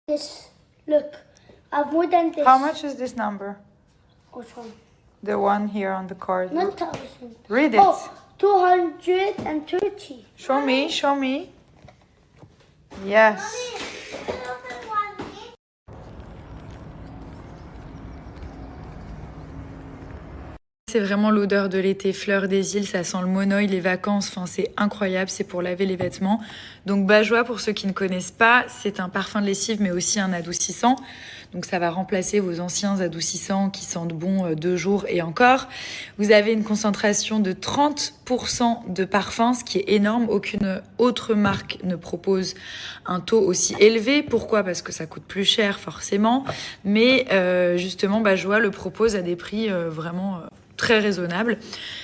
This, look, I've more than this. How much is this number? Which one? The one here on the card. 1,000. Read it. Oh, 230. Show me, show me. Yes. C'est vraiment l'odeur de l'été, fleur des îles, ça sent le monoeil, les vacances, enfin c'est incroyable, c'est pour laver les vêtements. Donc Bajois, pour ceux qui ne connaissent pas, c'est un parfum de lessive mais aussi un adoucissant. Donc ça va remplacer vos anciens adoucissants qui sentent bon 2 jours et encore. Vous avez une concentration de 30% de parfum, ce qui est énorme. Aucune autre marque ne propose un taux aussi élevé. Pourquoi? Parce que ça coûte plus cher forcément. Mais justement, Bajois le propose à des prix vraiment très raisonnable.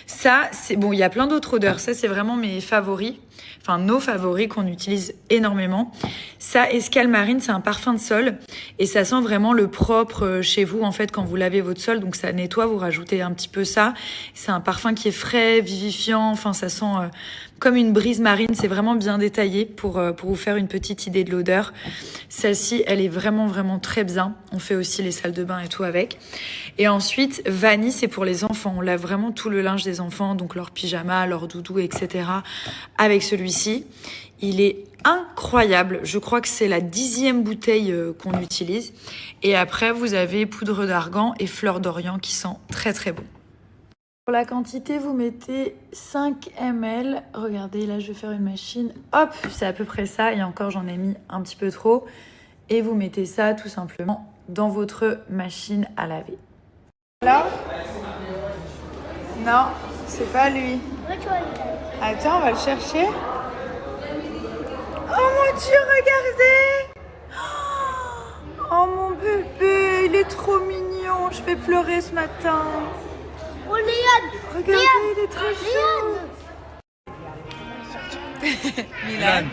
Ça, c'est bon, il y a plein d'autres odeurs. Ça, c'est vraiment mes favoris. Enfin, nos favoris qu'on utilise énormément. Ça, Escale Marine, c'est un parfum de sol. Et ça sent vraiment le propre chez vous, en fait, quand vous lavez votre sol. Donc, ça nettoie, vous rajoutez un petit peu ça. C'est un parfum qui est frais, vivifiant. Enfin, ça sent comme une brise marine. C'est vraiment bien détaillé pour vous faire une petite idée de l'odeur. Celle-ci, elle est vraiment, vraiment très bien. On fait aussi les salles de bain et tout avec. Et ensuite, Vanille, c'est pour les enfants. On lave vraiment tout le linge des enfants, donc leur pyjama, leur doudou, etc. avec celui-ci. Il est incroyable. Je crois que c'est la 10e bouteille qu'on utilise. Et après, vous avez poudre d'argan et fleur d'Orient qui sent très, très bon. Pour la quantité, vous mettez 5 ml. Regardez, là, je vais faire une machine. Hop, c'est à peu près ça. Et encore, j'en ai mis un petit peu trop. Et vous mettez ça tout simplement dans votre machine à laver. Là? Non, c'est pas lui. Attends, on va le chercher. Oh mon Dieu, regardez! Oh mon bébé, il est trop mignon. Je vais pleurer ce matin. Oh, Léon! Regardez, il est trop chou. Milan,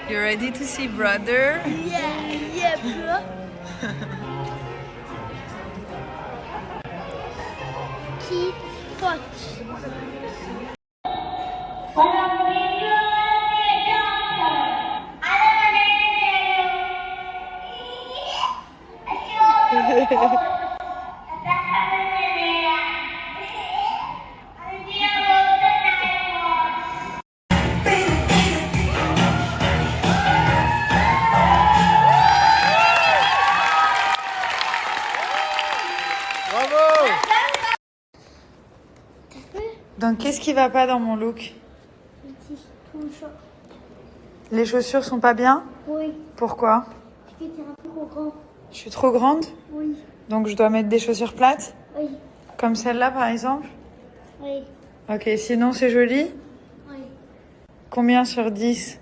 you ready to see brother? Yeah, bro. Qui pote. Donc, qu'est-ce qui va pas dans mon look? Les chaussures sont pas bien? Oui. Pourquoi? Parce que t'es un peu trop grand. Je suis trop grande? Oui. Donc, je dois mettre des chaussures plates? Oui. Comme celle-là, par exemple? Oui. Ok, sinon, c'est joli? Oui. Combien sur 10?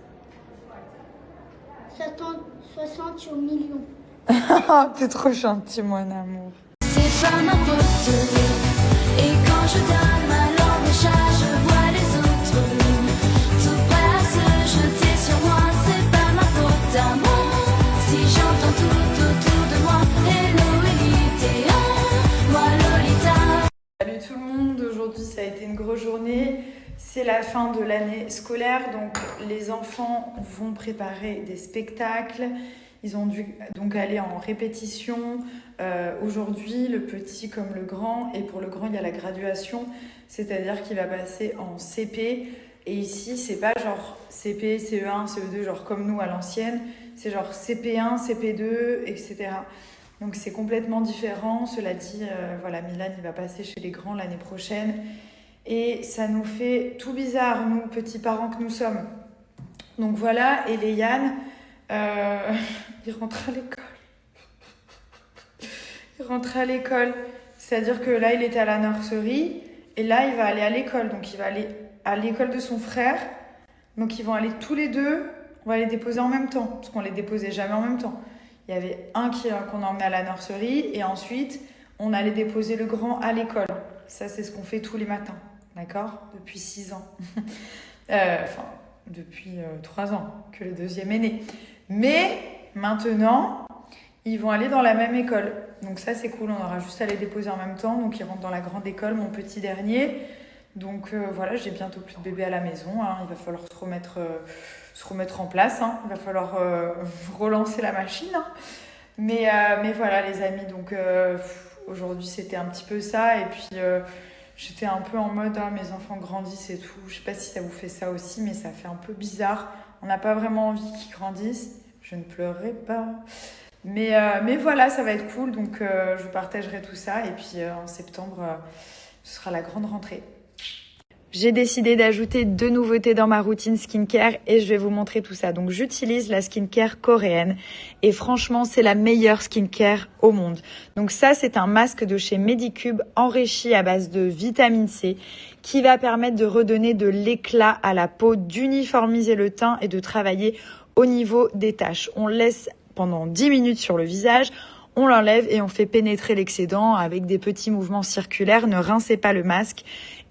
60 sur millions. Oh, t'es trop gentil, mon amour. C'est pas ma faute. Et quand je donne ma langue au chat, je vois les autres tout prêts à se jeter sur moi. C'est pas ma faute à moi. Si j'entends tout autour de moi, hello Elite, moi Lolita. Salut tout le monde, aujourd'hui ça a été une grosse journée. C'est la fin de l'année scolaire, donc les enfants vont préparer des spectacles. Ils ont dû donc aller en répétition aujourd'hui, le petit comme le grand. Et pour le grand, il y a la graduation, c'est-à-dire qu'il va passer en CP. Et ici, c'est pas genre CP, CE1, CE2, genre comme nous à l'ancienne. C'est genre CP1, CP2, etc. Donc c'est complètement différent. Cela dit, voilà, Milan, il va passer chez les grands l'année prochaine. Et ça nous fait tout bizarre, nous, petits parents que nous sommes. Donc voilà, et Léane, il rentre à l'école. Il rentre à l'école. C'est-à-dire que là, il était à la nurserie. Et là, il va aller à l'école. Donc, il va aller à l'école de son frère. Donc, ils vont aller tous les deux. On va les déposer en même temps. Parce qu'on ne les déposait jamais en même temps. Il y avait un qu'on emmenait à la nurserie. Et ensuite, on allait déposer le grand à l'école. Ça, c'est ce qu'on fait tous les matins. D'accord? Depuis 6 ans. Depuis 3 ans que le deuxième est né. Mais maintenant, ils vont aller dans la même école. Donc ça c'est cool, on aura juste à les déposer en même temps. Donc ils rentrent dans la grande école, mon petit dernier. Donc voilà, j'ai bientôt plus de bébés à la maison, hein. Il va falloir se remettre en place, hein. Il va falloir relancer la machine, hein. Mais voilà les amis, donc aujourd'hui c'était un petit peu ça. Et puis j'étais un peu en mode mes enfants grandissent et tout. Je sais pas si ça vous fait ça aussi, mais ça fait un peu bizarre. On n'a pas vraiment envie qu'ils grandissent. Je ne pleurerai pas. Mais voilà, ça va être cool. Donc je vous partagerai tout ça. Et puis en septembre, ce sera la grande rentrée. J'ai décidé d'ajouter 2 nouveautés dans ma routine skincare et je vais vous montrer tout ça. Donc j'utilise la skincare coréenne et franchement c'est la meilleure skincare au monde. Donc ça c'est un masque de chez Medicube enrichi à base de vitamine C qui va permettre de redonner de l'éclat à la peau, d'uniformiser le teint et de travailler au niveau des taches. On le laisse pendant 10 minutes sur le visage. On l'enlève et on fait pénétrer l'excédent avec des petits mouvements circulaires. Ne rincez pas le masque.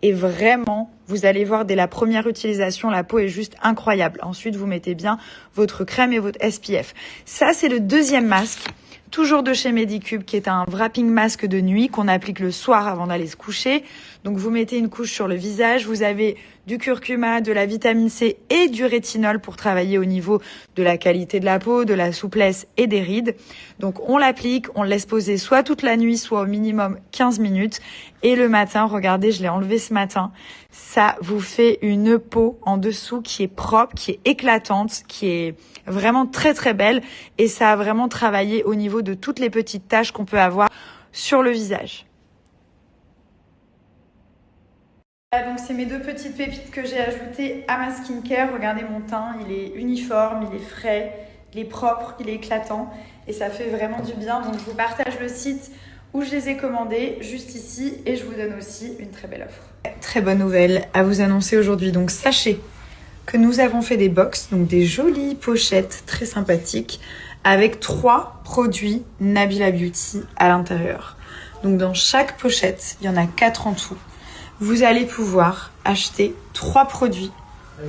Et vraiment, vous allez voir dès la première utilisation, la peau est juste incroyable. Ensuite, vous mettez bien votre crème et votre SPF. Ça, c'est le deuxième masque, toujours de chez Medicube, qui est un wrapping masque de nuit qu'on applique le soir avant d'aller se coucher. Donc, vous mettez une couche sur le visage. Vous avez du curcuma, de la vitamine C et du rétinol pour travailler au niveau de la qualité de la peau, de la souplesse et des rides. Donc on l'applique, on le laisse poser soit toute la nuit, soit au minimum 15 minutes. Et le matin, regardez, je l'ai enlevé ce matin, ça vous fait une peau en dessous qui est propre, qui est éclatante, qui est vraiment très très belle. Et ça a vraiment travaillé au niveau de toutes les petites taches qu'on peut avoir sur le visage. Donc c'est mes 2 petites pépites que j'ai ajoutées à ma skincare. Regardez mon teint, il est uniforme, il est frais, il est propre, il est éclatant et ça fait vraiment du bien. Donc je vous partage le site où je les ai commandés juste ici et je vous donne aussi une très belle offre. Très bonne nouvelle à vous annoncer aujourd'hui. Donc sachez que nous avons fait des box, donc des jolies pochettes très sympathiques avec 3 produits Nabila Beauty à l'intérieur. Donc dans chaque pochette, il y en a 4 en tout. Vous allez pouvoir acheter 3 produits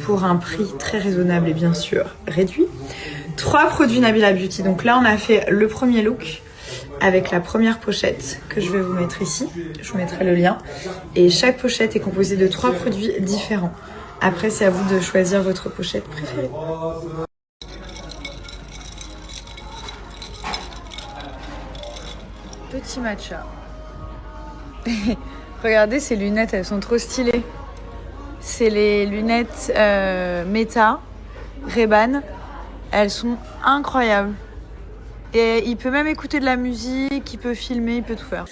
pour un prix très raisonnable et bien sûr réduit. 3 produits Nabila Beauty. Donc là, on a fait le premier look avec la première pochette que je vais vous mettre ici. Je vous mettrai le lien. Et chaque pochette est composée de 3 produits différents. Après, c'est à vous de choisir votre pochette préférée. Petit matcha. Regardez ces lunettes, elles sont trop stylées. C'est les lunettes Meta, Ray-Ban. Elles sont incroyables. Et il peut même écouter de la musique, il peut filmer, il peut tout faire.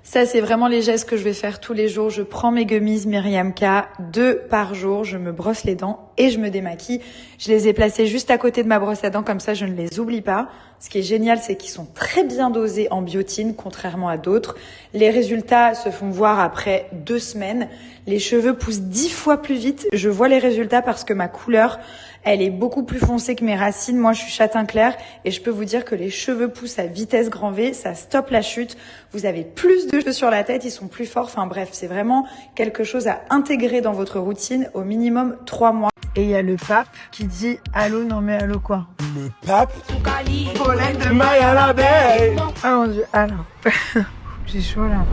Ça, c'est vraiment les gestes que je vais faire tous les jours. Je prends mes gummies Myriam K, 2 par jour. Je me brosse les dents et je me démaquille. Je les ai placés juste à côté de ma brosse à dents, comme ça je ne les oublie pas. Ce qui est génial, c'est qu'ils sont très bien dosés en biotine, contrairement à d'autres. Les résultats se font voir après 2 semaines. Les cheveux poussent 10 fois plus vite. Je vois les résultats parce que ma couleur, elle est beaucoup plus foncée que mes racines. Moi, je suis châtain clair et je peux vous dire que les cheveux poussent à vitesse grand V. Ça stoppe la chute. Vous avez plus de cheveux sur la tête, ils sont plus forts. Enfin bref, c'est vraiment quelque chose à intégrer dans votre routine au minimum 3 mois. Et il y a le pape qui dit « Allô, non mais allô quoi ?» Le pape Pollen de Maya la Belle. Ah mon Dieu, alors, j'ai chaud là.